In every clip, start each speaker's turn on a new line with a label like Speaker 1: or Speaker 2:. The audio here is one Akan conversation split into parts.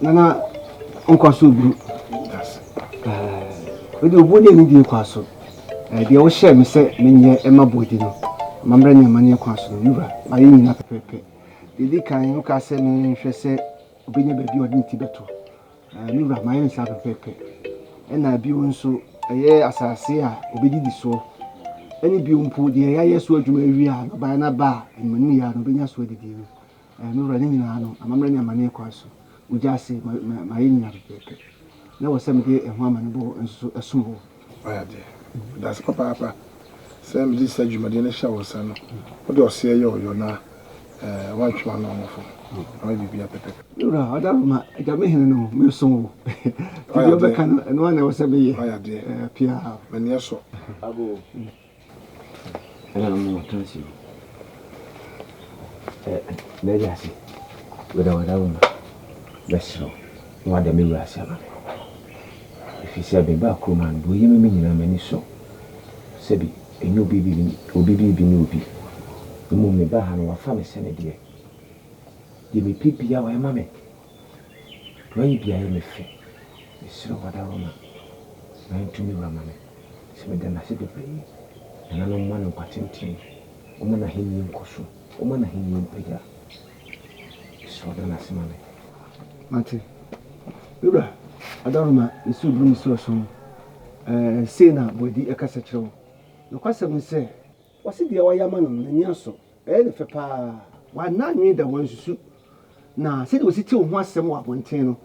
Speaker 1: Nana, Uncle Subu. With the wooden Indian castle. The old share me say, Minya Emma Bodino. Mambrani Mania Castle, Nura, my in a pepe. The Dika in Castle, she said, Obey baby or Tibeto. Nura, my own side of pepe. And I be so a year as I say, obey so. Any beautiful the air sword to Maria, by an bar, and Mania, no Benya sweated you. No running in Ano, I'm running a Mania Castle. We just say my in a pepe. There was some day a woman and so a small.
Speaker 2: That's Papa. Sam this said you made shower, son. What do you say? You're now one man on the phone. I will be a pepe.
Speaker 1: You know, I don't know, my soul. I can and one I was a bee. I did, Pierre, many years so. I go. And I'm more transient. Legacy without a woman. That's so. What the mirror, if you say, back, woman, do you mean in a many so? Sebi, a new baby, or baby, no be. The moment Bahan or family send dear. You may pick me our mammy. When you be a me, so what a woman. Nine to me, mammy. So then I said, and I know man of patenting. Woman, I hear you, Cosu. Woman, I hear you, Pega. So then I say, mammy. Mati, Ura. I don't know, it's so blue so soon. Say now, boy, the Acassetro. No question say, what's it the Oyaman and Yaso? Eh, Papa, why not me that one shoot? Now, said was it 2 once somewhat 110,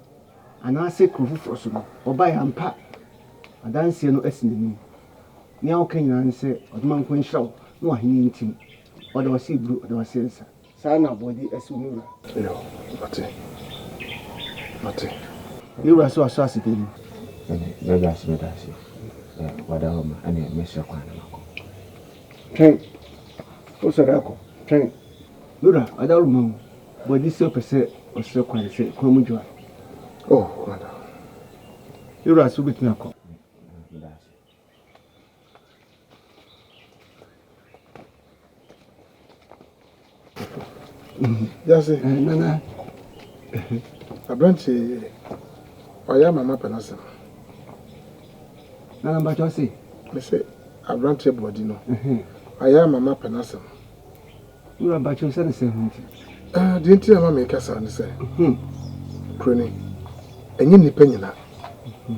Speaker 1: and I say, Kufu Frosso, or buy and pack. I don't see no essence in me. Now can you answer, or the man can show, no, he need him, or there was sea blue, or there was sense. Sana, body as soon as you know, Mate. You were so associated. Legacy, whatever, and you miss your kind of train. What's a record? Train. Lura, I don't know. But this opposite was so quite say, come joy. Oh, madam. You are so with Nako.
Speaker 2: Yes, Nana. A branch. I am a mapanasam.
Speaker 1: Nana, but I say,
Speaker 2: I say, a branch of Bodino. I am a mapanasam.
Speaker 1: You are about your son,
Speaker 2: didn't you make us answer? Crony, and you penny,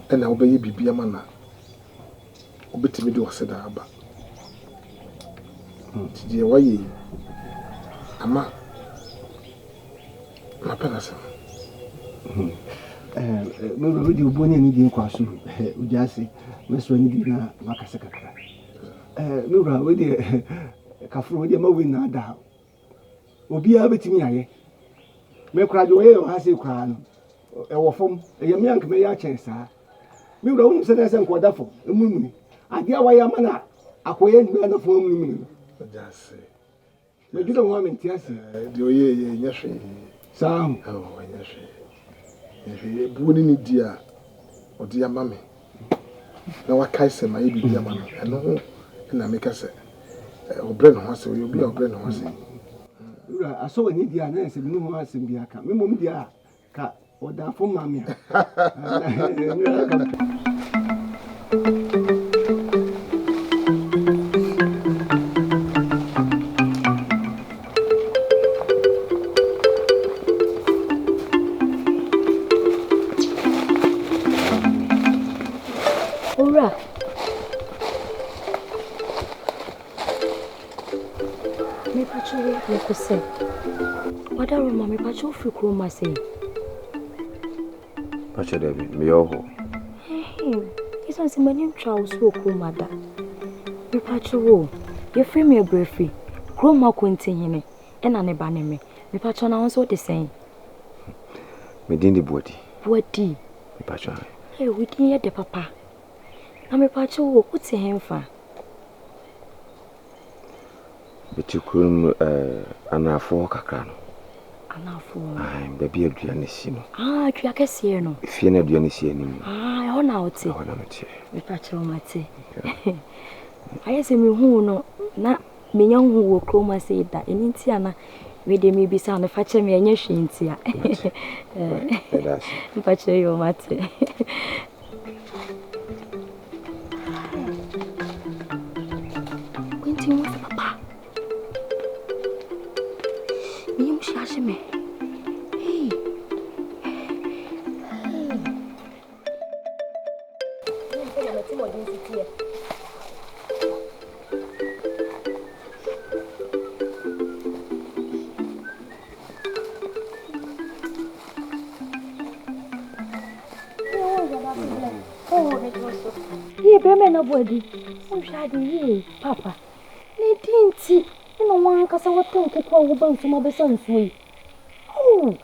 Speaker 2: and I'll be a man. Obey me do a sedaba. Dear, why ye? Ama mapanasam.
Speaker 1: Maybe you born in Indian Quasu, Ujasi, Miss Wendy, Macasacra. Mura, with the Cafu, with the Mowin now. Will be able to me. May cry away or has you crown. Or from a young may chance. Mura only said as I'm quadruple, a moon. I dear why I'm an acquaint man of women.
Speaker 2: Just say,
Speaker 1: you don't want me to ask
Speaker 2: do ye, yes,
Speaker 1: Sam.
Speaker 2: Oh, yes. Booni dear or dear mammy. Now I can't say my dear mammy. I know, and I make us say, oh, Brennan was you'll be a Brennan was.
Speaker 1: I saw an Indian and said, no more as in Biaka. Mimum dear cat or down for mammy.
Speaker 3: Say, what are Mammy Pacho for Chroma say?
Speaker 4: Pacho Debbie, me oh.
Speaker 3: Hey, this one's my name Charles Woko, mother. You Pacho, you frame me a briefly. Chroma continue, and an ebaneme. Me Pacho now also the same.
Speaker 4: Me didn't body.
Speaker 3: What me
Speaker 4: Pacho?
Speaker 3: Hey, we didn't hear the papa. Now me Pacho, what's a hem for?
Speaker 4: But you couldn't anafo kakra no.
Speaker 3: Anafo.
Speaker 4: Ai, baby aduane si no.
Speaker 3: Ah, kyekyeku no.
Speaker 4: If you na aduane si anim.
Speaker 3: Ah, ho na ote.
Speaker 4: Ho na mate.
Speaker 3: Me pacho mate. Aye se me hu no na menya hu wo kroma se da eni ntia na We de me be sound if I tell me a new shintia. If I tell you, Mate. When do you want papa? You shash me. Hey. Ye be me nobody. I'm shady ye, papa. Ne dinti. No one kasa waton kuko uban some of sweet. Oh,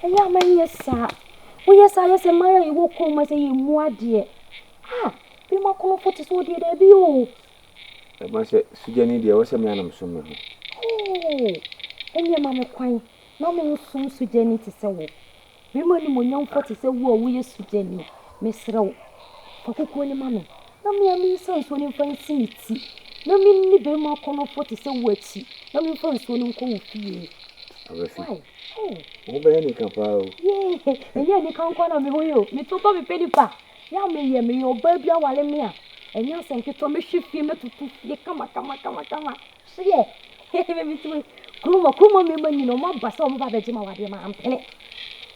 Speaker 3: a young man, yes, sir. Oh, yes, I say, my you walk home, I say, you more dear. Ah, be more comfort is what dear they be. Oh,
Speaker 1: I must say, Sujani, there was a man of some.
Speaker 3: Oh, and your mamma quine. No man soon Sujani to say, we money when young 40 say, whoa, we are Sujani, Miss Row. For Coco, mammy. No me a mean sons when you find see. No mean be more comfort is a word. No mean first when you call fee. Why?
Speaker 1: Oh, Benny Campao.
Speaker 3: Yea, and yet you can't call on me, will you? Me took up a penny pa. Young me, your baby, while in me. And young Saint Thomas should feel to come. See, maybe to Kuma, me, no more, but some of the Jim, I'm penny.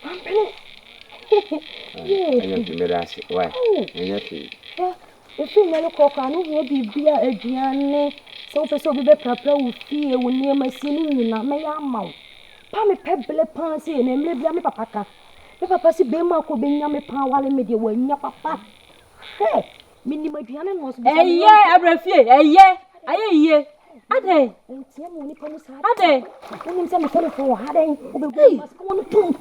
Speaker 3: I'm penny.
Speaker 1: Why?
Speaker 3: If you never cook, I know you'll be beer a giant. So, be better with fear when near my ceiling, not my arm. Pammy pebble pansy and maybe I'm a papa. If Papa see Bema could be yammy pan while I made you when your papa. Hey, Minnie Diana was a year, a year, a year. Aden, and Tim only promised Aden. When you send me for Aden, who must go on to.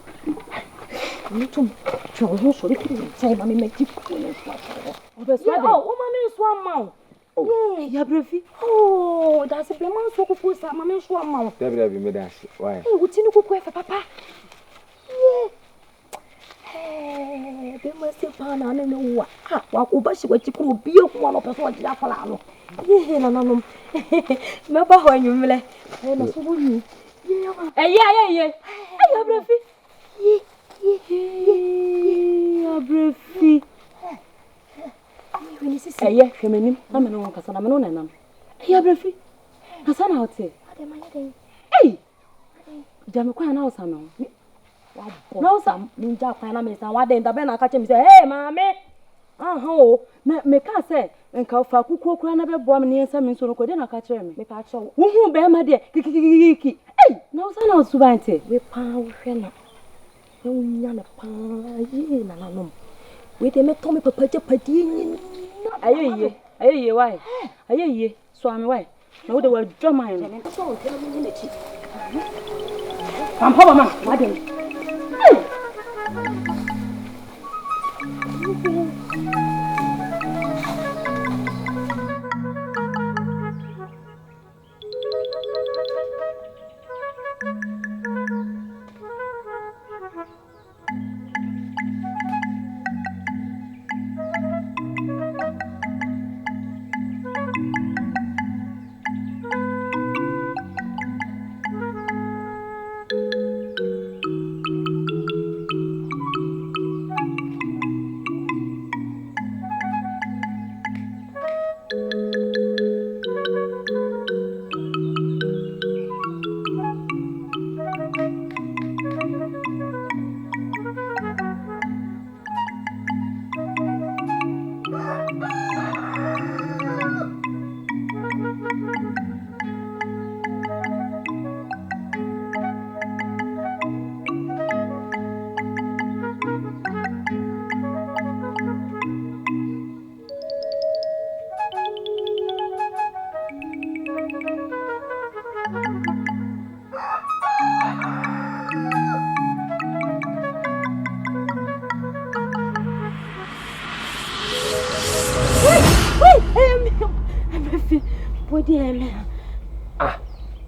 Speaker 3: You to Charles, so little time I make you. Oh, mamma is one mouth. Oh, yeah, Breffy. Oh, that's a man so cool, mamma is one mouth.
Speaker 1: Deborah, be made us. Why?
Speaker 3: What's in the cook for papa? Yeah. They must have found I don't know what. What you could be one of us what you are. Yeah, no. Remember when you really. Yeah. Hey, Breffy. Yeah, Breffy. Yes, Femini, I'm an own Cassandra Manonam. Here, Breffy. Cassandra out here. Hey, Jamaquan house, I know. No, some ninja Panama, and one day the Ben catch him say, hey, mammy. Oh, me can't say, and Kaufa Kuku never bomb near some so could not catch him. Me catch who bear my dear. Hey, no, son of Suban, we power fenna. No, yana pan, we may tell me Papa Padini. Aye, why? Aye, swam away. No, they were drum iron. I'm Papa, madam.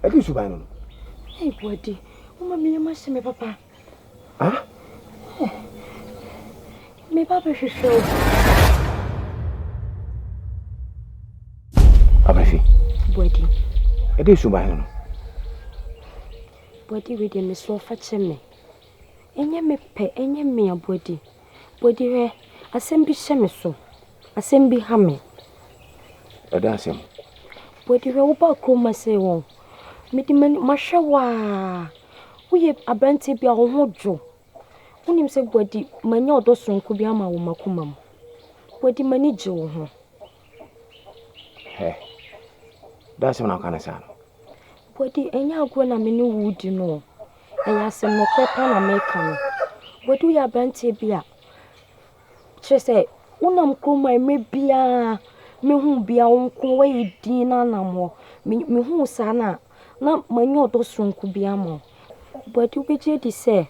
Speaker 1: I do Suban.
Speaker 3: Hey, body. Oh, mammy, you must see me, Papa.
Speaker 1: Ah?
Speaker 3: Me, Papa, should show.
Speaker 1: Abafi.
Speaker 3: Body.
Speaker 1: I do Suban.
Speaker 3: body with me so fetch me. Enye me pe, enye me a body. Body re, asembi sheme so. Asembi hame.
Speaker 1: Adasem.
Speaker 3: Body re uba kroma se won. Me di mani mashawa. Uye abranti bi a ho dwo. Unim se body manya odo sonko bi ama wo makoma mu. Body mani je wo ho.
Speaker 1: Hey. Dasem na kana sa.
Speaker 3: Body enya agro na me ni wudi no. Enya se no pepa na me kan. Body uye abranti bi a Chese, unam kroma me bia me hu bia onko we din na namo me hu sana na manyo do sonko bia mo but we je di say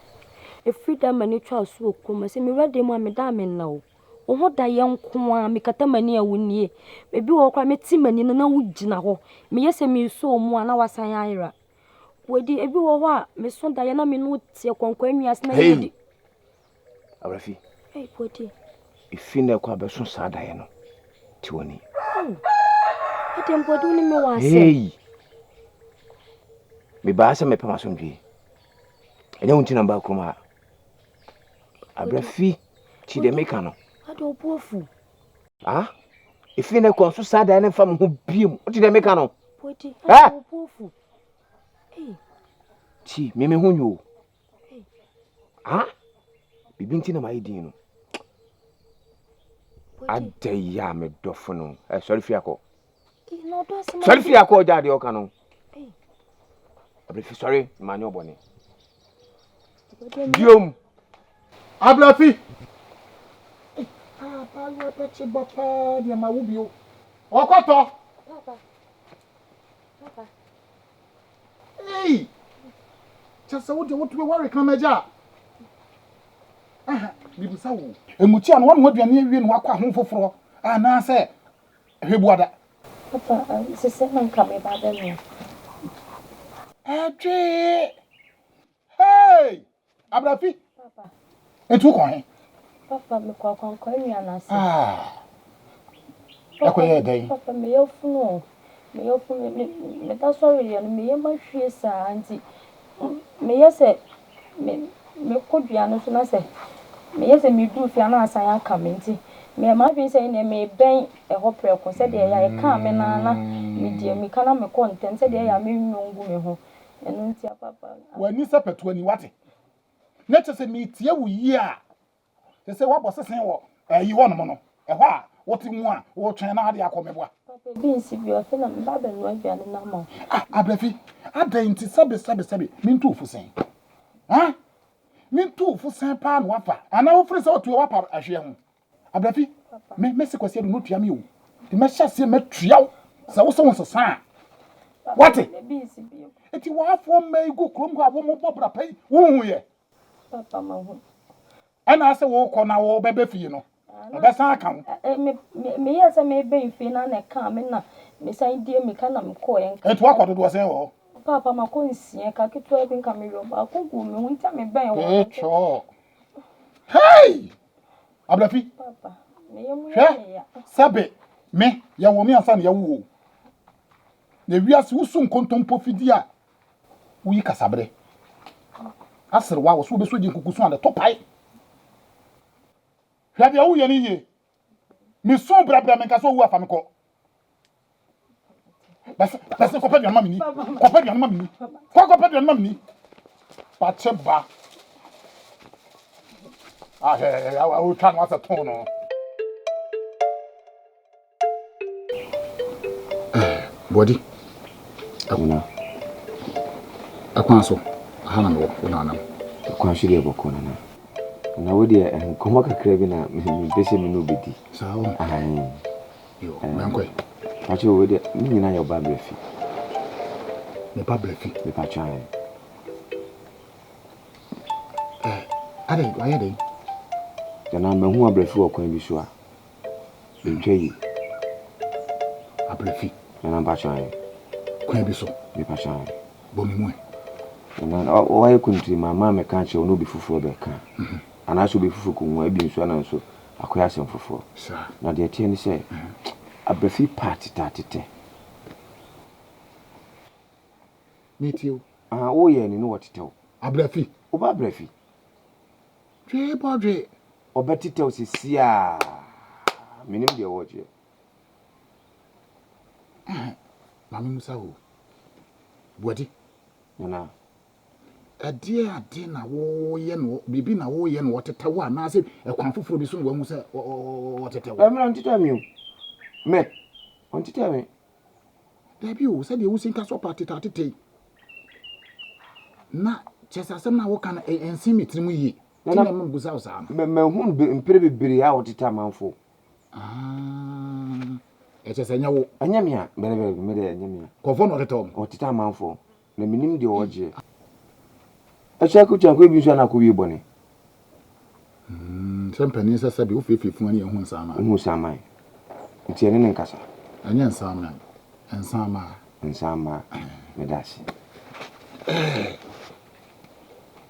Speaker 3: e freedom mani twa so kroma se me ready mo me da me na o ho da ye nko a me kata mani a wunie me bi wo kwa me ti mani na wugina ho me yese me so mu na wasan ayira wedi e bi wo ho a me so da ye na me no tie konkwa nwiase na yedi
Speaker 1: Abrafi.
Speaker 3: Hey body
Speaker 1: Ifine kwa beso sada ye no tiwoni.
Speaker 3: Ate mbodi ni me wase.
Speaker 1: Hey. Me ba se me pema so ndwi. Enya unti na ba kroma. Abrafi chi de meka no.
Speaker 3: Ade obuofu.
Speaker 1: Ah? Ifine kwa so sada ye fam ho biem. Uti de meka no.
Speaker 3: Bodi ade obuofu. Hey.
Speaker 1: Chi me ho nyo.
Speaker 3: Hey.
Speaker 1: Ah? Bibinti na mai din no. Adeya me dofo no. Sorry fiako.
Speaker 3: No do some.
Speaker 1: Sorry fiako jade o kanu. Eh. Abrafi sorry, mani obone. Diom.
Speaker 2: Abrafi. Ah, pa yo peche bapa dia ma wubio. Okoto.
Speaker 3: Papa. Papa.
Speaker 2: Hey. Chasa wo de wo to worry kan meja. Aha, bibusa wo. Emuchi an won aduane awie no akwa ho foforo. Ana se hwebuada.
Speaker 3: Papa, se man kame ba de no.
Speaker 2: Adwe. Hey! Abrafi.
Speaker 3: Papa.
Speaker 2: Etu ko he?
Speaker 3: Papa me kwa nwi anase.
Speaker 2: Ah. Akoye den.
Speaker 3: Papa me yofu me ta sorry ye no me ye ma hwie sa anti. Me yese me kodua no so na se me yese me Dufie na asan aka me nti me ma bi se ne me ben e ho preko se de ya e ka me na me die me kana me content se de ya me nwongu me ho eno nti papa
Speaker 2: Wani sepetu ani wate. Na chese me tie wo yi a. Se wa bosesen wo yi wo no mo no. E ho a wote mu a wo twen na ade akomeboa.
Speaker 3: papa bi nsi bi o fe na me ba be no aduane na ma.
Speaker 2: Abrafi, Aden ti sabe mintu ofusen. Ha? Mintu ofusen pa no afa. Ana wo frese otu wapa ahwe ho. Abrafi, me se kwase do no tua me o. Ti me hyase me tuaw. Sa wo so won sesa. Wate?
Speaker 3: Bi nsi bi.
Speaker 2: Eti wa afo mai gu krom ho abo mo bobra pai. Wo hu ye.
Speaker 3: Papa ma hu.
Speaker 2: Ana se wo ko na wo bebe fie no. Obesan aka ho.
Speaker 3: Me yese me be nfi na na ka me na me san die me kana me ko en.
Speaker 2: Etu akodo do sen wo.
Speaker 3: Papa ma ko nsie ka keto bi nka me ro ba ko gu me hunta me ben wo.
Speaker 2: Echo. Hey! Abrafi.
Speaker 3: Papa, me yemu
Speaker 2: ya. Sabe me ya wo me ansa na ya wo. Na wiase wo sun kontompo fidi a wo yi kasabre. Asere wa wo so be so di nkukusu ande topai. Hwa dia wo ye ni ye. Me so brabra me nka so wo afa me ko. Bas ko pedi an mamini. Ko pedi an mamini. Ko pedi an mamini. Pacheba. Ah, I will try not to turn on. Body.
Speaker 1: Abuna.
Speaker 2: Akwanso. Hana no unanam.
Speaker 1: Kwanshiri ebokona na. Na wodi nkoma kakra bi na me bese me no bedi.
Speaker 2: Sawo.
Speaker 1: Ahan.
Speaker 2: Yo, mankwe.
Speaker 1: Pachi wodi ni nyina yo ba brefi.
Speaker 2: Me ba brefi.
Speaker 1: Me pa chan.
Speaker 2: Ade, why ade?
Speaker 1: Na me hu abrefi wo kwan bi so a. Ntwe
Speaker 2: Abrefi.
Speaker 1: Na pa chan.
Speaker 2: Kwan bi so.
Speaker 1: Me pa chan.
Speaker 2: Bomi mu.
Speaker 1: Na o wa kuntri mama me kan che ono bi fufu be kan. Ana so be fufu ko nwa bi nso na nso akoya sem fufu.
Speaker 2: Sa.
Speaker 1: Na de tie ni se abrefi party tatete.
Speaker 2: Metio.
Speaker 4: Oh, yeah, you know what to tell.
Speaker 2: Abrefi.
Speaker 4: Oba brefi.
Speaker 2: Jeboah.
Speaker 4: Oba tell Sia. Minim the watch.
Speaker 2: Mammy Musa. Body.
Speaker 4: Na.
Speaker 2: A dear na wo yen bibi na wo yen water tower na say a kwanfo bi so wo mu say water tower.
Speaker 4: I'm not to tell you. Me. Want to tell me?
Speaker 2: There be you said you sin ka so party tatete. Na chesa sem na wo kan ensi mitrim yi. Na na me buza usa.
Speaker 4: Me hu mpere bibiri a woteta manfo.
Speaker 2: E chesa nya wo.
Speaker 4: Anya me a bere me de anya me.
Speaker 2: Kofo no teta o.
Speaker 4: Woteta manfo. Na minim de oje. Achaku chanko bi so na ko wi bone.
Speaker 2: Champagne sasa bi ofefifu ani ehun sama.
Speaker 4: Ehun sama. Nti ene nkasa.
Speaker 2: Anya sama. Ensama.
Speaker 4: Medasi.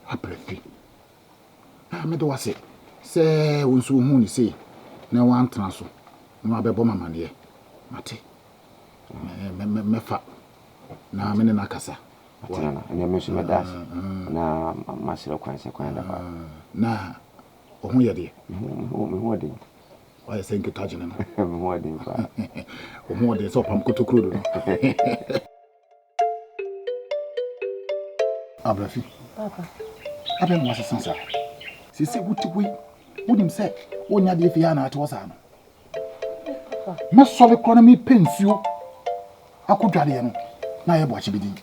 Speaker 2: Aprefi. Me do wase. Se wonso hu ni sei. Na wan tran so. Na abebo mama ne. Mate. Mefa. Na me ne nakasa.
Speaker 4: Atina na me so medasi. Na masira kwanse kwan da fa.
Speaker 2: Na ohun ye de.
Speaker 4: Me hu de.
Speaker 2: Why you saying touching him?
Speaker 4: Me hu de fa.
Speaker 2: Ohun de so pam kotokro do. Abrafi.
Speaker 3: Papa.
Speaker 2: Abe mo asesansa. Sisi wutigui. Wonim se wonya de fi ana ate wosa no.
Speaker 3: Papa.
Speaker 2: Me so be kro na me pensuo. Akodwale no. Na ye bo achibidi.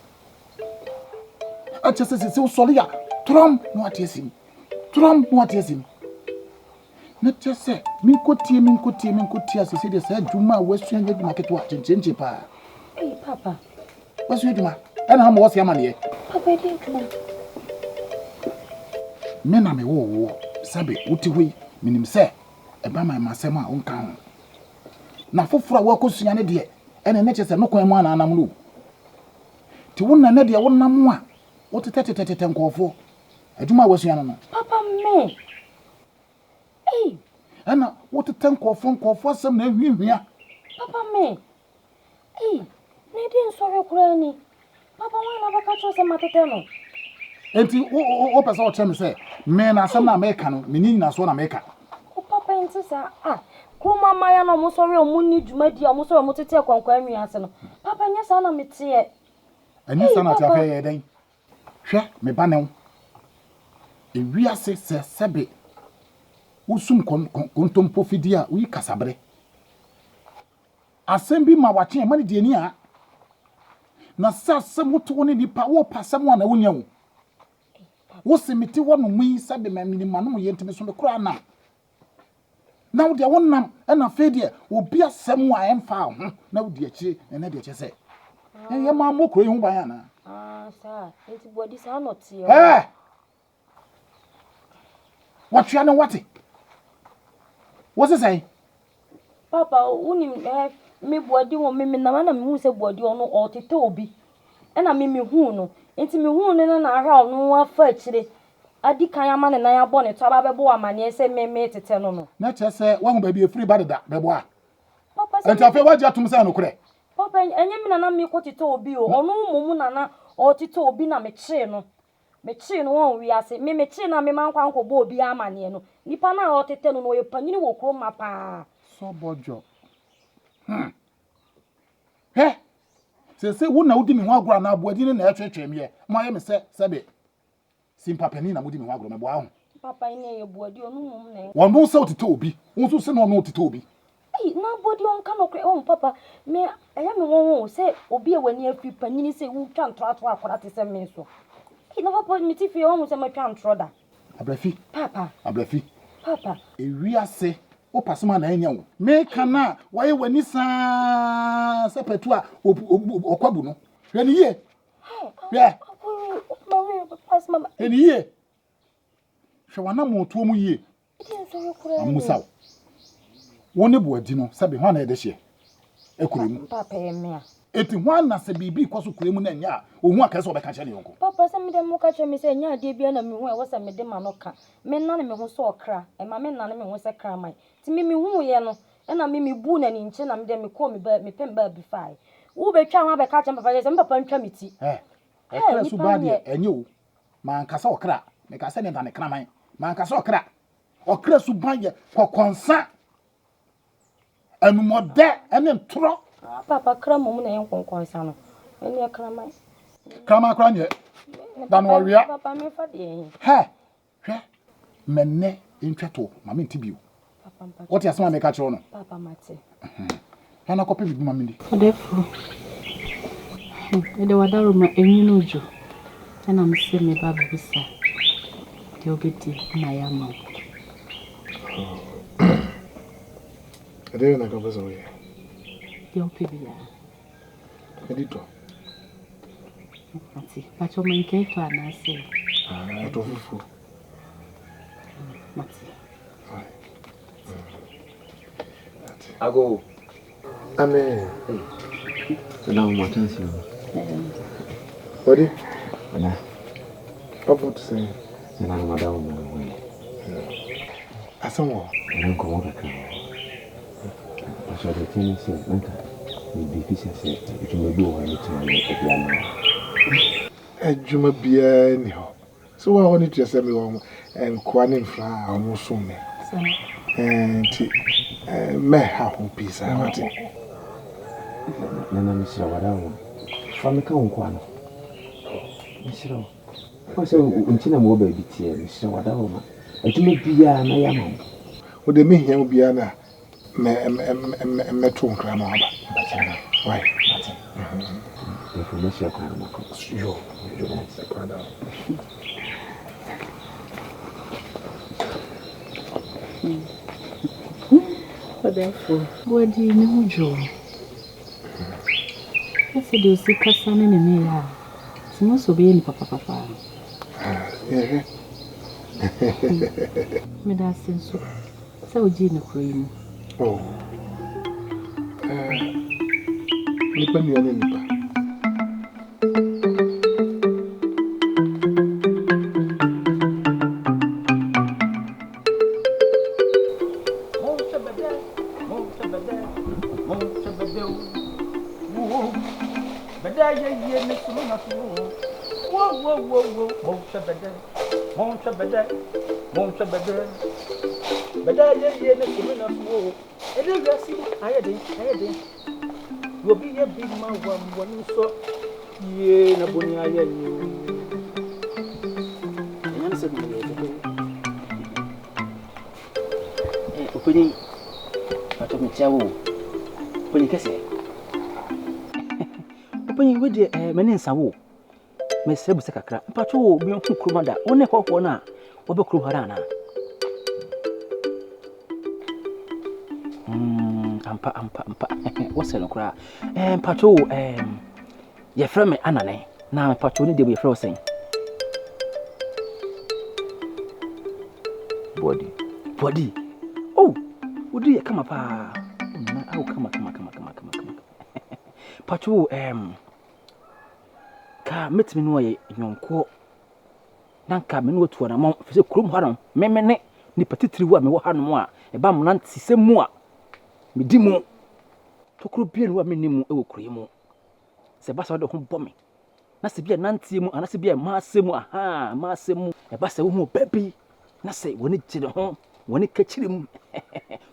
Speaker 2: Ache sisi wo sole ya. Trom no atesim. Na chese minkotie asese de sa adwuma wasu anya dwuma ketwa chenchenche pa.
Speaker 3: Papa.
Speaker 2: Wasu adwuma. Ana ha mo wose amane.
Speaker 3: Papa dey adwuma.
Speaker 2: Me na me wo sabe utiwi minim se e ba ma masem a onka ho. Na foforo wa kosua ne de ene ne chese no kwan mu ana anam no. Ti wonna ne de wonnam a wotetetetete nkofo. Adwuma wasu anya no.
Speaker 3: Papa me.
Speaker 2: Ana wotete nkofo asem na ahwihwia.
Speaker 3: Papa me. Ne din sori kura ni. Papa wana baka cho se matete no.
Speaker 2: Enti o pesa o chem se me na asem na America no me ni na so na America.
Speaker 3: O papa enti sa ko mama ya no mo sori o mu ni dwumadi o mo sori mo tete kwankwa anwia ase no. Papa nya sa na mete.
Speaker 2: Ani sa na tafe ye den. Hwe me ba ne wo. Ewiase se sebe usum kontompo fidi a wi kasabre asem bi ma wache mani de ni a na sasem woto ne nipa wo pasem wa na wonya wo wo semiti wo no mu sabe ma minima no ye ntime so be kura na wo de wonnam na fedi obi asem wa emfa ho na wo de achi na de achi se ye ma mo kro yi ho ban na
Speaker 3: sa enti body sa no tie
Speaker 2: what you know what what's it say?
Speaker 3: Papa, unim me body won me na me hu se body ono otete obi. E na me hu no. Enti me hu no na ahra no afa akire. Adi kan ama ne nan abo ne to aba bebo amane se me tete no.
Speaker 2: Na che se wa hu ba bi efiri ba deda bebo a.
Speaker 3: Papa se
Speaker 2: enti afa wa ja tum se no kure.
Speaker 3: Papa enye me na me ko tete obi o. Ono mumu na na otete obi na me kire no. Me chi no won wi ase me chi na me man kwa nkobo obi amane no nipa na otete no ye panyini wo kro mapa
Speaker 2: so bojo se wo na wodi me ho agora na aboadi ne na etwetwe me ye mo ye me se sebe simpapani na wodi me ho agora me bo aho
Speaker 3: papa ine ye boadi onu mum na
Speaker 2: won bo se otete obi won so se no no otete obi
Speaker 3: na boadi on ka no kre on papa me eya me won se obi e wani afi panyini se wu twa ntoato akora te se me so na papa mi ti fi o mu se ma twa ntroda
Speaker 2: Abrafi
Speaker 3: papa
Speaker 2: papa ewiase o pasema na anya wo me kana waye wani sa sepetu a okwabu no hwe ni ye
Speaker 3: pasema
Speaker 2: eni ye hwe wana mo to mu ye amusa woni bo adi no sabe hwa na ede hye ekuremu
Speaker 3: papa emia
Speaker 2: eti hwa na se bibi kwaso kuremu na nya ohun akase obeka kye ne yonko
Speaker 3: papa se me de mo ka kye me se nya de bia na me hu e wo se me de ma no ka me na ne me hu so okra e ma me na ne me hu se kra mai ti me hu ye no e na me bu na ni nche na me de me ko me ba me pem ba bi fai wo be twa ho be ka kye papa se me papa ntwa me ti
Speaker 2: Okra Suban de enyo. Man kasa okra. Me kasa ne tane kraman. Man kasa okra. Okra Suban ye kokonsa. Anu mode ene ntro.
Speaker 3: Papa krama mu na yen konkonsa no. Ene krama.
Speaker 2: Krama kra nye. Dan warria.
Speaker 3: Papa me fa de.
Speaker 2: He. Hwe. Menne ntweto. Ma me ntibio.
Speaker 3: Papa.
Speaker 2: What you say make a no?
Speaker 3: Papa mate.
Speaker 2: Hana copy bi ma mindi.
Speaker 5: Odefo. Ede wadaro ma enyi no jo. Na me se me ba bisa. De obeti na ya ma.
Speaker 2: Ede na ka pesa we.
Speaker 5: De opebi ya.
Speaker 2: Edito.
Speaker 5: Ati, pacho me nke to anase.
Speaker 2: Eto fufu.
Speaker 5: Mati.
Speaker 4: Ago.
Speaker 1: Amen. Now my chance you.
Speaker 2: Body?
Speaker 1: Ana.
Speaker 2: What to say?
Speaker 1: Na madam mo.
Speaker 2: Asanwo.
Speaker 1: Na ko mo ka. Aso de tin se nka. Ni bi fi se ejuma bi o ni tin ni e bia na.
Speaker 2: Ejuma bia ni ho. So wa woni to say me wo enkoa ne mfra a wo so me. Ti me ha ho pisa wati.
Speaker 1: Na misira wada wo. Fa me ka nkoa no. Misira. Ko se untina mo ba bi tie misira wada wo ma. Ejuma bia na ya ma.
Speaker 2: O de me hia bia na me to nkra ma ba. Why?
Speaker 1: Information ko na ko.
Speaker 2: Yo, kwada.
Speaker 5: Odefo. Bodi me hujo. Ese de usika sana ne me ya. Simo so be ni papa.
Speaker 2: Yeah.
Speaker 5: Me da senso. Sa oji na kuro mu.
Speaker 2: Oh. Nipa ni ane nipa.
Speaker 6: Opini atomichawo opini kese opini wedi mani nsawo mesebu se kakra mpacho bi hu kromada one kokwo na obe krom hara na ampa wose no kra mpacho ye frame anane na mpacho ni de ye frame sen body oh udi ya kama pa na au kama pacho ka metimi no ye nyonko nanka me no tuwa na mo fese krom haram memene ni patitiri wa me wo hanom a e ba mo nanti semu a me di mu tokro bie no wa me nimu e wo kure mu se ba sa de ho bomi na se bia nanti mu ana se bia ma semu aha ma semu e ba se wo mu baby na se woni gire ho woni kachirim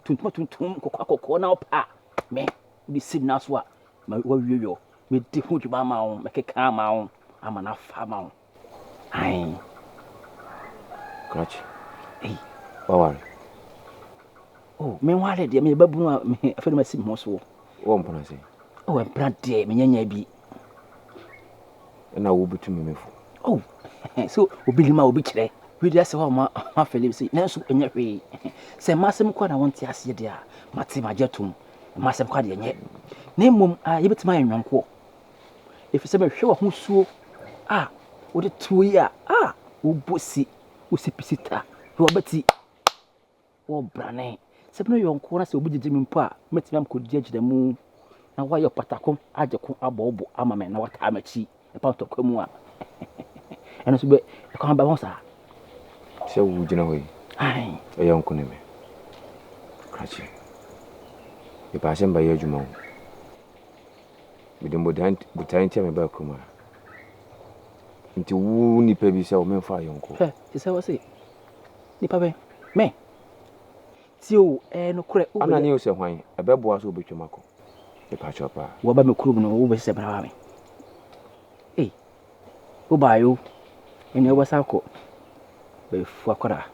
Speaker 6: tuntum kokko na opa me di sim na so a ma wawiyo me di hu djuma ma wo me keka ma wo ama na fa ma wo ai
Speaker 4: Crutch. Wawari.
Speaker 6: Oh me wale de me babu a me afa ma sim ho so
Speaker 4: Wo mpona se.
Speaker 6: Oh empra de me nyanya bi
Speaker 4: Na wo bitumi mefu.
Speaker 6: Oh so obi lima obi kire we dey say ma Philip say na so enya hwe se masem kwa na wonte ase de a mate majetum masem kwa de enye na mum ye betima yenwanko efi se me hwe wo ho suo wo de tuyi wo bosi wo sipisita wo beti wo brane se bino yonko na se obi jejemi mpo a metima mkodi agida mu na wa yo patakom ageko abobo ama me na wata amachi e pa tokwemu a eno so be e kwa ba won sa
Speaker 4: Se wo gina hoyi.
Speaker 6: ai
Speaker 4: E yonko ne me. Crutch. E pa semba ye adwuma. Bidin butan tia me ba kuma. nti wo nipa bi sɛ wo memfa yonko
Speaker 6: hɛ ti sɛ wɔ nipa bɛ me tio no korɛ
Speaker 4: ana ne wo sɛ hwan ɛbɛboa so obetwam akɔ nipa chopa
Speaker 6: wo ba me kurom no wo bɛ sɛ bra me wo ba yo ene wo sa kɔ bɛ fu akɔra